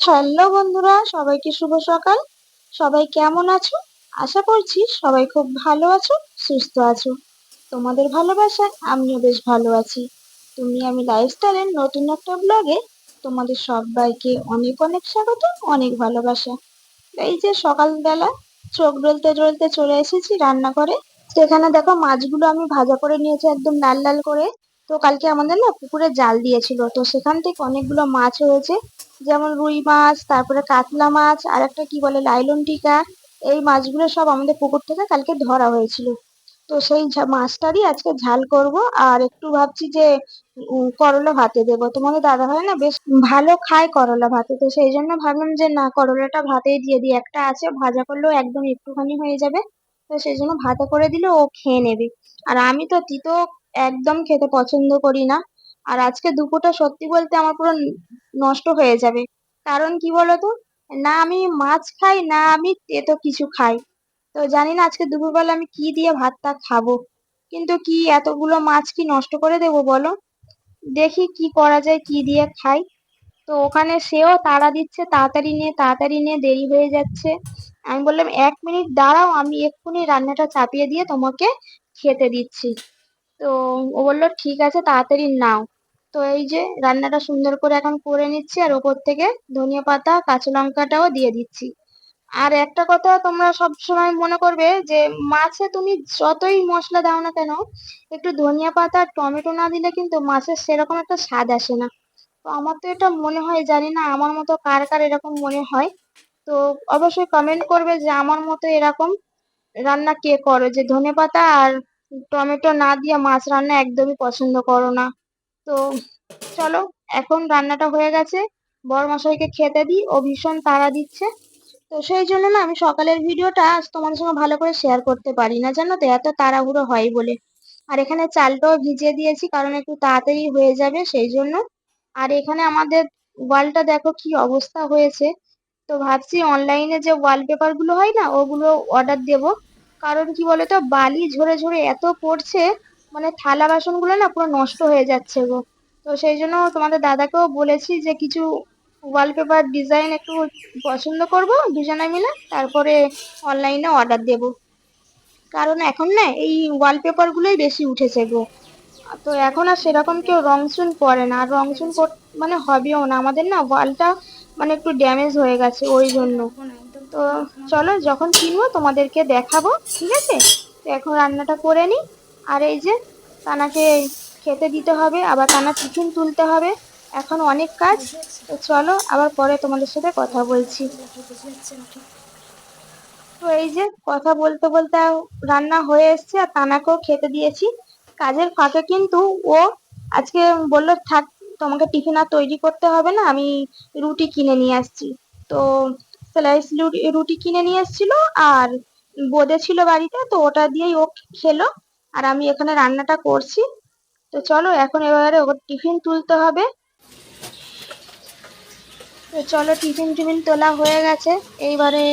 Hello বন্ধুরা, সবাইকে শুভ সকাল। সবাই কেমন আছো? আশা করছি সবাই খুব ভালো আছো, সুস্থ আছো। তোমাদের ভালোবাসায় আমিও বেশ ভালো আছি। আমি লাইফস্টাইলের নতুন একটা ব্লগে তোমাদের সবাইকে অনেক অনেক স্বাগত, অনেক ভালোবাসা। এই যে সকালবেলা চোখ ডলতে ডলতে চলে এসেছি রান্নাঘরে। সেখানে দেখো মাছগুলো আমি ভাজা করে নিয়েছি একদম লাল লাল করে। তো কালকে আমাদের না পুকুরে জাল দিয়েছিল, তো সেখান থেকে অনেকগুলো মাছ হয়েছে। যেমন রুই মাছ, তারপরে কাতলা মাছ, আর একটা কি বলে লাইলন টিকা। এই মাছগুলো সব আমাদের পুকুর থেকে কালকে ধরা হয়েছিল। তো সেই মাছটারই আজকে ঝাল করব। আর একটু ভাবছি যে করলা ভাতে দেবো। তোমাদের দাদা ভাই না বেশ ভালো খায় করলা ভাতে, তো সেই জন্য ভাবলাম যে না, করলাটা ভাতেই দিয়ে দিই। একটা আছে, ভাজা করলেও একদম একটুখানি হয়ে যাবে। তো সেই জন্য ভাতে করে দিলে ও খেয়ে নেবে। আর আমি তো তিতো একদম খেতে পছন্দ করি না। আর আজকে দুপুরটা সত্যি বলতে আমার পুরো নষ্ট হয়ে যাবে। কারণ কি বলতো, না আমি মাছ খাই, না আমি তেতো কিছু খাই। তো জানি না আজকে দুপুরবেলা আমি কি দিয়ে ভাতটা খাবো। কিন্তু কি এতগুলো মাছ কি নষ্ট করে দেবো বলো? দেখি কি করা যায়, কি দিয়ে খাই। তো ওখানে সেও তাড়া দিচ্ছে, তাড়াতাড়ি নে তাড়াতাড়ি নে, দেরি হয়ে যাচ্ছে। আমি বললাম 1 মিনিট দাঁড়াও, আমি এক্ষুনি রান্নাটা চাপিয়ে দিয়ে তোমাকে খেতে দিচ্ছি। তো ও বললো ঠিক আছে, তাড়াতাড়ি নাও। তো এই যে রান্নাটা সুন্দর করে এখন করে নিচ্ছি, আর ওপর থেকে ধনিয়া পাতা কাঁচা লঙ্কাটাও দিয়ে দিচ্ছি। আর একটা কথা তোমরা সব সময় মনে করবে যে মাছে তুমি যতই মশলা দাও না কেন, একটু ধনিয়া পাতা আর টমেটো না দিলে কিন্তু মাছের সেরকম একটা স্বাদ আসে না। তো আমার তো এটা মনে হয়, জানি না আমার মতো কার কার এরকম মনে হয়। তো অবশ্যই কমেন্ট করবে যে আমার মতো এরকম রান্না কে করো, যে ধনেপাতা আর টমেটো না দিয়ে মাছ রান্না একদমই পছন্দ করো না। তো চলো, এখন রান্নাটা হয়ে গেছে, বরমশাইকে খেতে দিই, ও ভীষণ তাড়া দিচ্ছে। তো সেই জন্য না আমি সকালের ভিডিওটা আজ তোমাদের সঙ্গে ভালো করে শেয়ার করতে পারি না, জানো তো, এত তাড়াহুড়ো হয় বলে। আর এখানে চালটাও ভিজিয়ে দিয়েছি কারণ একটু তাড়াতাড়ি হয়ে যাবে সেই জন্য। আর এখানে আমাদের ওয়ালটা দেখো কি অবস্থা হয়েছে। তো ভাবছি অনলাইনে যে ওয়ালপেপার গুলো হয় না, ওগুলো অর্ডার দেব। কারণ কি বলতো, বালি ঝরে ঝরে এত পড়ছে, মানে থালা বাসন গুলো না পুরো নষ্ট হয়ে যাচ্ছে গো। তো সেই জন্য তোমাদের দাদাকেও বলেছি যে কিছু ওয়ালপেপার ডিজাইন একটু পছন্দ করব দুজনে মিলে, তারপরে অনলাইনে অর্ডার দেব। কারণ এখন না এই ওয়ালপেপার গুলোই বেশি উঠেছে গো। তো এখন আর সেরকম কেউ রংচুন করে না, আর রংচুন মানে হবেও না। আমাদের না ওয়ালটা মানে একটু ড্যামেজ হয়ে গেছে ওই জন্য। তো চলো, যখন কিনবো তোমাদেরকে দেখাবো, ঠিক আছে? তো এখন রান্নাটা করে নিই। আর এই যে তানাকে খেতে দিতে হবে, আবার তানা টিফিন তুলতে হবে, এখন অনেক কাজ। তো চলো, আবার পরে তোমাদের সাথে কথা বলছি। তো এই যে কথা বলতে বলতে রান্না হয়ে এসেছে, আর তানাকেও খেতে দিয়েছি। কাজের ফাঁকে কিন্তু ও আজকে বললো থাক, তোমাকে টিফিন আর তৈরি করতে হবে না, আমি রুটি কিনে নিয়ে আসছি। তো স্লাইস রুটি কিনে নিয়ে এসেছিল, আর বোঁদে ছিল বাড়িতে, তো ওটা দিয়েই ও খেলো। আর আমি এখানে রান্নাটা করছি। তো চলো, এখন এবারে ওর টিফিন তুলতে হবে। তো চলো, টিফিন টিফিন তোলা হয়ে গেছে। এইবারে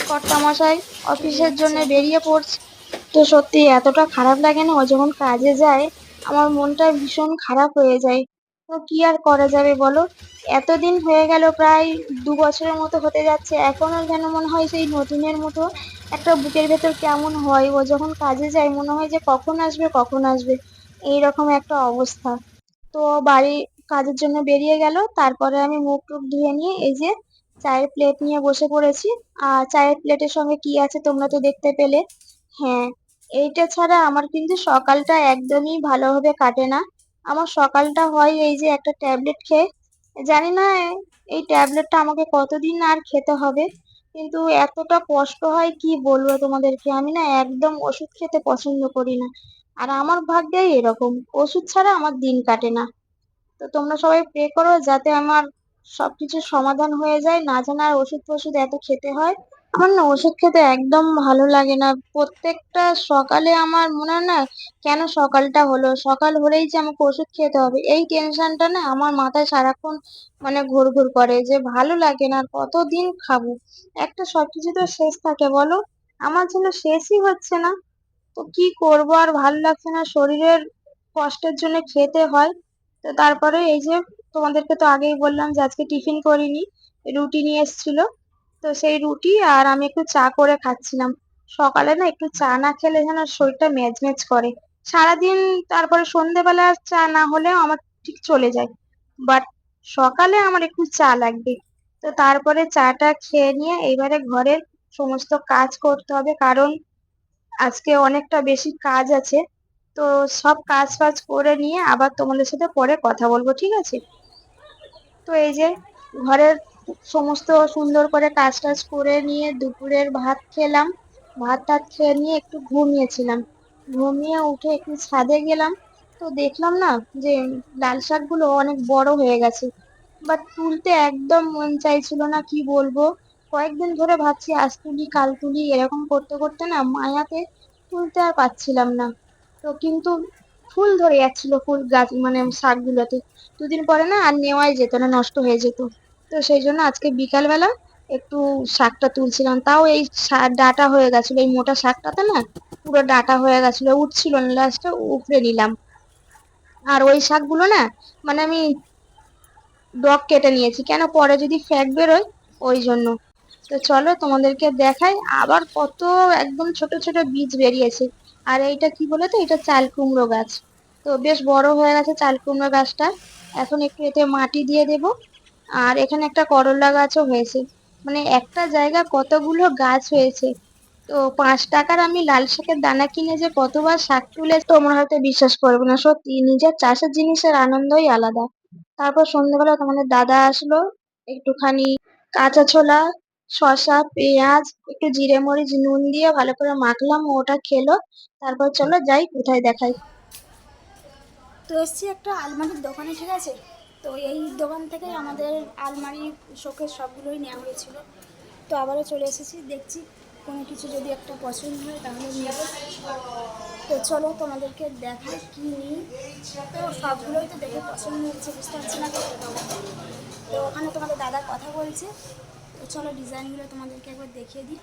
কর্তামশাই অফিসের জন্য বেরিয়ে পড়ছে। তো সত্যি এতটা খারাপ লাগে না, ও যখন কাজে যায় আমার মনটা ভীষণ খারাপ হয়ে যায়। তো কি আর করা যাবে বলো? এতদিন হয়ে গেল, প্রায় 2 বছরের মতো হতে যাচ্ছে, এখনো যেন মনে হয় সেই নতুনের মতো একটা বুকের ভেতর কেমন হয়। ও যখন কাজে যায় মনে হয় যে কখন আসবে কখন আসবে, এইরকম একটা অবস্থা। তো বাড়ি কাজের জন্য বেরিয়ে গেল, তারপরে আমি মুখ টুক ধুয়ে নিয়ে এই যে চায়ের প্লেট নিয়ে বসে পড়েছি। আর চায়ের প্লেটের সঙ্গে কি আছে তোমরা তো দেখতে পেলে। হ্যাঁ, এইটা ছাড়া আমার কিন্তু সকালটা একদমই ভালোভাবে কাটে না। আমার সকালটা হয় এই যে একটা ট্যাবলেট খেয়ে। জানি না এই ট্যাবলেটটা আমাকে কতদিন আর খেতে হবে, কিন্তু এতটা কষ্ট হয় কি বলবো তোমাদেরকে। আমি না একদম ওষুধ খেতে পছন্দ করি না। আর আমার ভাগ্যেই এরকম, ওষুধ ছাড়া আমার দিন কাটে না। তো তোমরা সবাই প্রে করো যাতে আমার সবকিছু সমাধান হয়ে যায়, না যেন আর ওষুধ ফষুধ এত খেতে হয়। আমার না ওষুধ খেতে একদম ভালো লাগে না। প্রত্যেকটা সকালে আমার মনে হয় না, কেন সকালটা হলো, সকাল হলেই যে আমাকে ওষুধ খেতে হবে, এই টেনশনটা না আমার মাথায় সারাক্ষণ মানে ঘুর ঘুর করে, যে ভালো লাগে না। আর কতদিন খাবো, একটা সবকিছু তো শেষ থাকে বলো, আমার জন্য শেষই হচ্ছে না। তো কি করবো, আর ভালো লাগছে না, শরীরের কষ্টের জন্য খেতে হয়। তো তারপরে এই যে তোমাদেরকে তো আগেই বললাম যে আজকে টিফিন করিনি, রুটি নিয়ে এসেছিল। তো সেই রুটি আর আমি একটু চা করে খাচ্ছিলাম। সকালে না একটু চা না খেলে যেন শরীরটা ম্যাজম্যাজ করে। সারাদিন তারপরে সন্ধেবেলা আর চা না হলেও আমার ঠিক চলে যায়, বাট সকালে আমার একটু চা লাগবে। তো তারপরে চাটা খেয়ে নিয়ে এবারে ঘরের সমস্ত কাজ করতে হবে, কারণ আজকে অনেকটা বেশি কাজ আছে। তো সব কাজ ফাজ করে নিয়ে আবার তোমাদের সাথে পরে কথা বলবো, ঠিক আছে? তো এই যে ঘরের সমস্ত সুন্দর করে কাজ টাজ করে নিয়ে দুপুরের ভাত খেলাম। ভাত টাত খেয়ে নিয়ে একটু ঘুমিয়েছিলাম। ঘুমিয়ে উঠে একটু ছাদে গেলাম। তো দেখলাম না যে লাল শাকগুলো অনেক বড় হয়ে গেছে, বাট তুলতে একদম মন চাইছিল না, কি বলবো। কয়েকদিন ধরে ভাবছি আজ তুলি কাল তুলি, এরকম করতে করতে না মায়াতে তুলতে আর পারছিলাম না। তো কিন্তু ফুল ধরে যাচ্ছিল, ফুল গাছ মানে শাকগুলোতে। দুদিন পরে না আর নেওয়াই যেত না, নষ্ট হয়ে যেত। তো সেই জন্য আজকে বিকাল বেলা একটু শাকটা তুলছিলাম, তাও এই ডাটা হয়ে গেছিল, এই মোটা শাকটাতে না পুরো ডাটা হয়ে গেছিল, উঠছিল না, লাস্টে উপড়ে নিলাম। আর ওই শাকগুলো না মানে আমি ডগ কেটে নিয়েছি, কেন পরে যদি ফ্যাক বেরোয়, ওই জন্য। তো চলো তোমাদেরকে দেখাই, আবার কত একদম ছোট ছোট বীজ বেরিয়েছে। আর এইটা কি বলে তো, এটা চাল কুমড়ো গাছ। তো বেশ বড় হয়ে গেছে চাল কুমড়ো গাছটা। এখন একটু এতে মাটি দিয়ে দেব। আর এখানে একটা করলা গাছও হয়েছে। মানে একটা জায়গা কতগুলো গাছ হয়েছে। তো 5 টাকার আমি লাল শাকের দানা কিনে যে কতবার শাক তুলে, তোমরা হয়তো বিশ্বাস করবে না, সত্যি নিজের চাষের জিনিসের আনন্দই আলাদা। তারপর সন্ধ্যেবেলা তোমাদের দাদা আসলো, একটুখানি কাঁচা ছোলা, শসা, পেঁয়াজ, একটু জিরে মরিচ নুন দিয়ে ভালো করে মাখলাম, ওটা খেলো। তারপর চলো যাই কোথায় দেখাই। তো এসছি একটা আলমারির দোকানে, ঠিক আছে? তো এই দোকান থেকে আমাদের আলমারি শোকেস সবগুলোই নেওয়া হয়েছিল। তো আবারও চলে এসেছি, দেখছি কোনো কিছু যদি একটা পছন্দ হয় তাহলে নেব। তো চলো তোমাদেরকে দেখাই কী নিই। তো সবগুলোই তো দেখে পছন্দ হচ্ছে, বুঝতে পারছি না কোথায় পাবো। তো ওখানে তোমাদের দাদা কথা বলছে। তো চলো ডিজাইনগুলো তোমাদেরকে একবার দেখিয়ে দিই।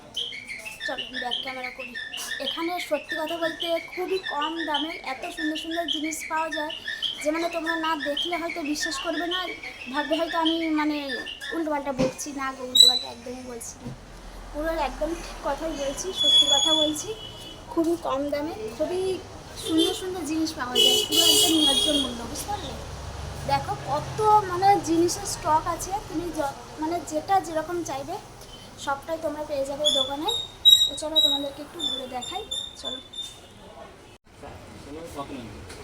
চলো ব্যাক ক্যামেরা করি। এখানে সত্যি কথা বলতে খুবই কম দামে এত সুন্দর সুন্দর জিনিস পাওয়া যায়, যে মানে তোমরা না দেখলে হয়তো বিশ্বাস করবে না, ভাববে হয়তো আমি মানে উল্টোপাল্টা বলছি। না গো, উল্টোপাল্টা একদমই বলছি না, পুরো একদম ঠিক কথাই বলছি, সত্যি কথা বলছি। খুবই কম দামে খুবই সুন্দর সুন্দর জিনিস পাওয়া যায়, পুরো একদম ন্যায্য মূল্য, বুঝতে পারলে? দেখো কত মানে জিনিসের স্টক আছে, তুমি মানে যেটা যেরকম চাইবে সবটাই তোমরা পেয়ে যাবে এই দোকানে। তো চলো তোমাদেরকে একটু ঘুরে দেখাই, চলো।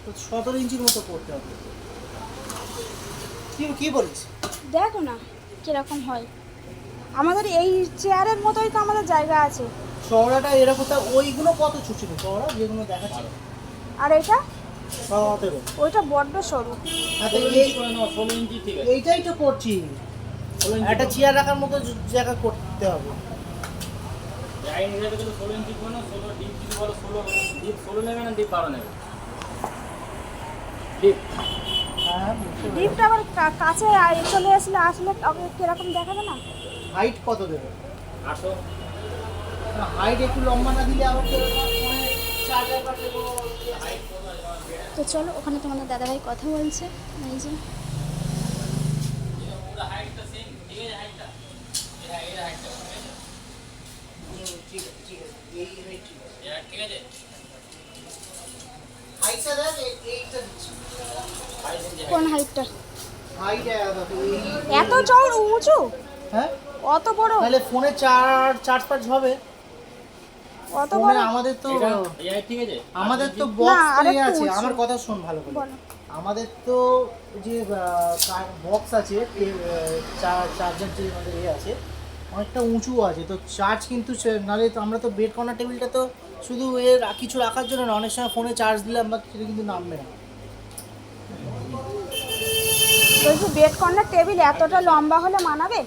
তো 17 ইঞ্চির মতো করতে হবে। কি বলিস? দেখো না কীরকম হয়, আমাদের এই চেয়ারের মতোই তো আমাদের জায়গা আছে। চওড়াটা এরকম, তা ওইগুলো কত ছিল চওড়া যেগুলো দেখাচ্ছিল? আর এটা 17। ওইটা বড্ড সরু। হ্যাঁ, তো এইটাই তো করছি, একটা চেয়ার রাখার মতো জায়গা করতে হবে। হ্যাঁ, ডিপটা আবার কাছে চলে আসলে আসলে কিরকম দেখাবে না। হাইট কত দেবে? হাইট একটু লম্বা না দিলে আবার তো চলো ওখানে তোমাদের দাদাভাই কথা বলছে, এই যে। ঠিক আছে, ঠিক আছে, এই হাইট ঠিক আছে। হাইটটা দেখ, এইটা দিচ্ছি। কোন হাইটটা? হাইট এত চওড়া উঁচু? হ্যাঁ, অত বড়? তাহলে ফোনে চার্জ হবে। অত ফোনে বড়? আমাদের তো বক্স না, তো আরেকটু আছে, উঁচু। আমার কথা শোন ভালো করে। বলো। আমাদের তো যে বক্স আছে, চার্জার যে আমাদের আছে অনেকটা উঁচু আছে, তো চার্জ কিন্তু নাহলে তো আমরা তো বেড কর্নার টেবিলটা তো শুধু কিছু রাখার জন্য না, অনেক সময় ফোনে চার্জ দিলাম বা সেটা কিন্তু নামবে না। বলছি বেড কর্নার টেবিল এতটা লম্বা হলে মানাবে?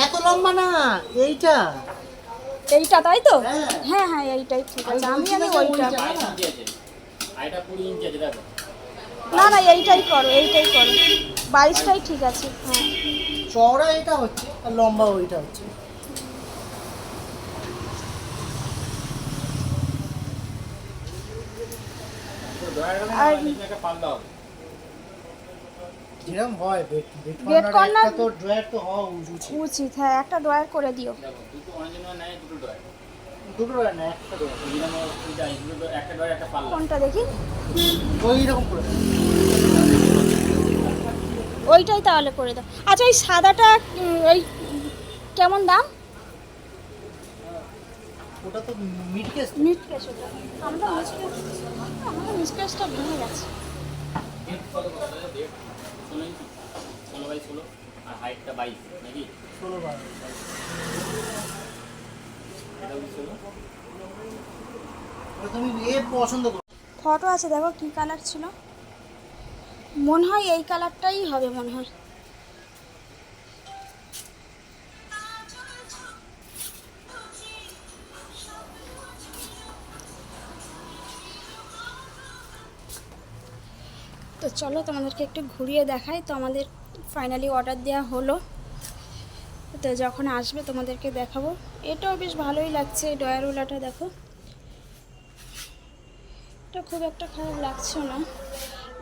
এত লম্বা না, এইটা এইটা তাই তো? হ্যাঁ। হ্যাঁ হ্যাঁ এইটাই ঠিক আছে, আমি বলছি না জানি যে ওইটা। ওইটা। না না এইটাই করো, এইটাই করো, 22টাই ঠিক আছে। হ্যাঁ চওড়া এটা হচ্ছে আর লম্বা ওইটা হচ্ছে। আর যেরকম হয় বেড Bed কর্নার corner- একটা তো ড্রয়ার তো হওয়া উচিত। উচিত, হ্যাঁ একটা ড্রয়ার করে দিও। দেখো দুটো অরিজিনাল নেয় দুটো ডয় দুটো ড্রয়ার না একটা ড্রয়ার যেরকম ওইটা দুটো একটা ডয় একটা পাল্লা কোনটা দেখি? ওই রকম করে দাও। ওইটাই তাহলে করে দাও। আচ্ছা ওই সাদাটা ওই কেমন দাম? ওটা তো মিড কেস। মিড কেস ওটা। আমাদের মিড কেসটা ভেঙে গেছে। ডেট কত কত ডেট 16 ইঞ্চি 16 বাই 16 আর হাইটটা 22 নাকি 16 বার এটা 16 তুমি এ পছন্দ করো। ফটো আছে দেখো কি কালার ছিল, মনে হয় এই কালারটাই হবে মনে হয়। তো চলো তোমাদেরকে একটু ঘুরিয়ে দেখাই। তো আমাদের ফাইনালি অর্ডার দেওয়া হলো, তো যখন আসবে তোমাদেরকে দেখাবো। এটাও বেশ ভালোই লাগছে, এই ডয়ারওয়ালাটা দেখো, এটা খুব একটা খারাপ লাগছে না।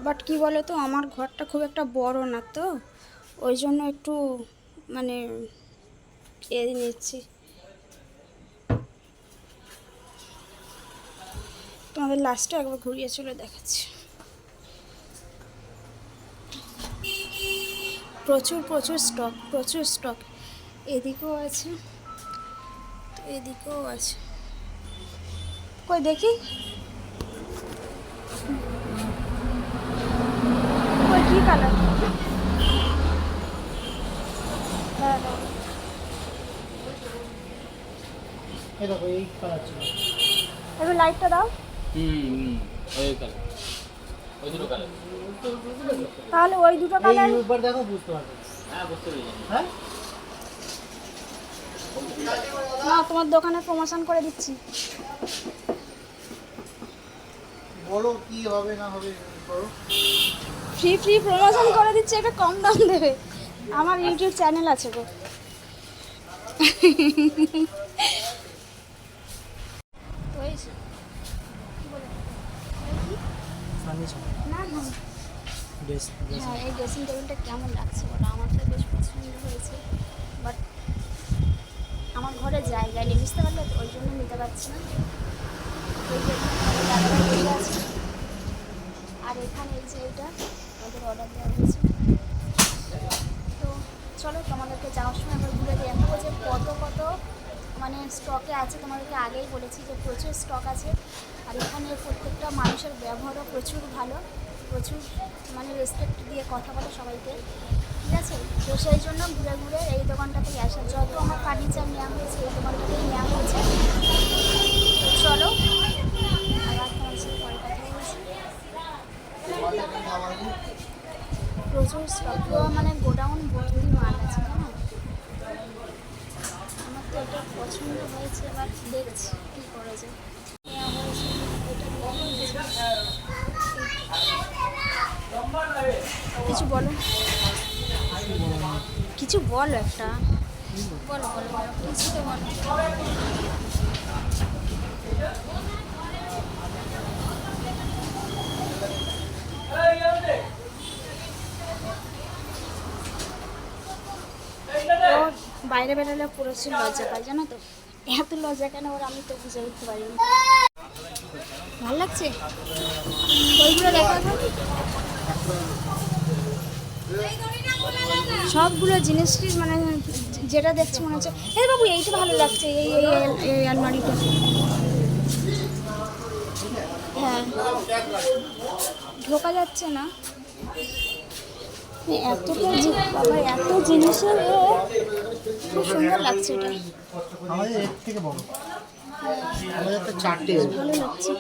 বাট কি বলো তো, আমার ঘরটা খুব একটা বড় না, তো ওই জন্য একটু মানে নিচ্ছি। তোমাদের লাস্টে একবার ঘুরিয়ে চলে দেখাচ্ছি। প্রচুর প্রচুর স্টক, প্রচুর স্টক। এদিকেও আছে, তো এদিকেও আছে। কই দেখি, কই কি কালার? হ্যাঁ হ্যাঁ, এই দেখো এই কালার ছিল। একটু লাইটটা দাও। ওই কালার ওই দুটো কালার তাহলে ওই দুটো কালার। এইবার দেখো বুঝতে পারবে। হ্যাঁ বুঝতে পেরেছি হ্যাঁ না, তোমার দোকানে প্রমোশন করে দিচ্ছি। বলো কি হবে না হবে করো। ফ্রি ফ্রি প্রমোশন করে দিচ্ছি, একটা কম দাম দেবে। আমার ইউটিউব চ্যানেল আছে গো। তো এই কি বলে? ফার্নিচার না না, ড্রেস হ্যাঁ এই ড্রেসিং টেবিলটা কেমন লাগছে বলো? আমার তো বেশ পছন্দ হয়েছে, বাট আমার ঘরে জায়গা নেই, বুঝতে পারলে তো, ওই জন্য নিতে পারছি না। এই যে এখানে দাদাভাই বসে আছে, আর এখানে এই যে এইটা ওদের অর্ডার দেওয়া হয়েছে। তো চলো তোমাদেরকে যাওয়ার সময় আমরা ঘুরে দেখাবো যে কত কত মানে স্টকে আছে। তোমাদেরকে আগেই বলেছি যে প্রচুর স্টক আছে, আর এখানে প্রত্যেকটা মানুষের ব্যবহারও প্রচুর ভালো, প্রচুর মানে রেসপেক্ট দিয়ে কথা বলে সবাইকে, ঠিক আছে? তো সেই জন্য ঘুরে ঘুরে এই দোকানটাতেই আসা। যত আমার ফার্নিচার নেওয়া হয়েছে এই দোকানটাতেই নেওয়া হয়েছে। তো চলো আবার তোমার সাথে পরে কথা বলছি। প্রচুর স্টক, পুরো মানে গোডাউন ভর্তি মাল আছে, জানো? আমার তো এটা পছন্দ হয়েছে, এবার দেখছি কী করা যায়। নেওয়া হয়েছে, এটা নেওয়া হয়েছে। কিছু বলো, কিছু বলো, একটা বলো বলো বলো, কিছু তো বলো। ও বাইরে বেরোলে প্রচুর লজ্জা পাই, জানো তো? এত লজ্জা কেন ওর আমি তো বুঝে উঠতে পারিনি। ভালো লাগছে ওইগুলো দেখা যায়। সবগুলো জিনিসটি মানে যেটা দেখছি মনে হচ্ছে এই বাবু এইটা ভালো লাগছে, এই এই এই আলমারিটা। হ্যাঁ ঢোকা যাচ্ছে না, এতটা বাবা, এত জিনিসের খুব সুন্দর লাগছে এটা। আমাদের এর থেকে বড়, আমাদের তো 4টে। ভালো লাগছে।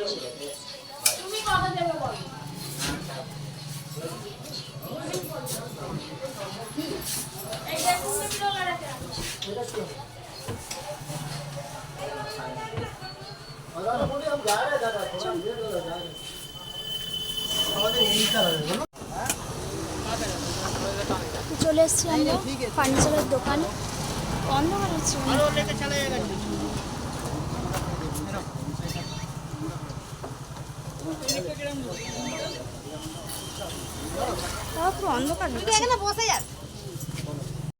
আমাদের এই কালারের বলো। তো চলে এসেছি আমরা ফার্নিচারের দোকানে। অন্ধকার হচ্ছে অনেক। আরো लेके चला जाएगा। তাও পুরো অন্ধকার হয়ে গেছে। এখানে বসে যান।